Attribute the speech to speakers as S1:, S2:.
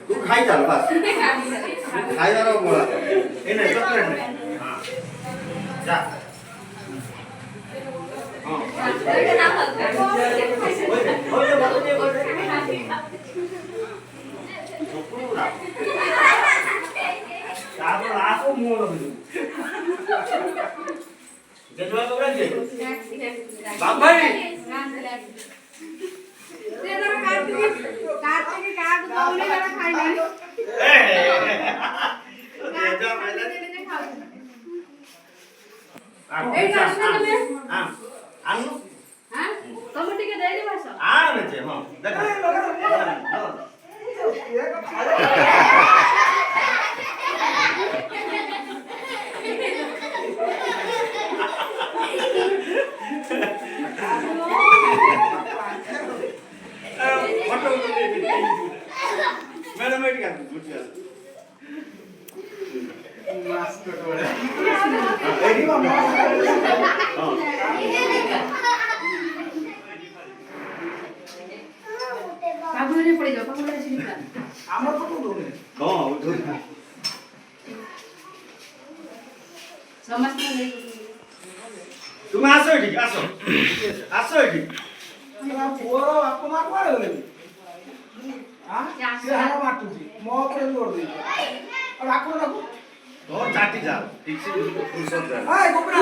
S1: तू खाई चाल बस खाई जा रहा बोला ये नहीं चॉकलेट नहीं हाँ जा हाँ ओए चुकुरा तापर आको मुंह लगे जजवा को रख दे बाप भाई
S2: ते जरा काट के काट दो जरा खाई ले
S1: जजवा पहले
S2: खाओ
S1: ए जासना तुम्हें हां आनु
S2: हां तुम टिके दे दे बस
S1: आ नचे हां देखा मैडम बैठ गया मास्क कटोरे एडी मामा हां
S2: पागुरे पड़ी जाओ पागुरे छिनी का
S1: আমার কত দূরে हां उठो
S2: समस्त नहीं
S1: তুমি আসো এদিকে আসো আসো এদিকে
S3: পুরো আপমা কোয়াড়ে গলে সে হারা মারতুছি মো উপরে জোর দেই আর রাখো
S1: তো চাটি যাও ঠিক সে ফুরসত
S3: এই গোপনা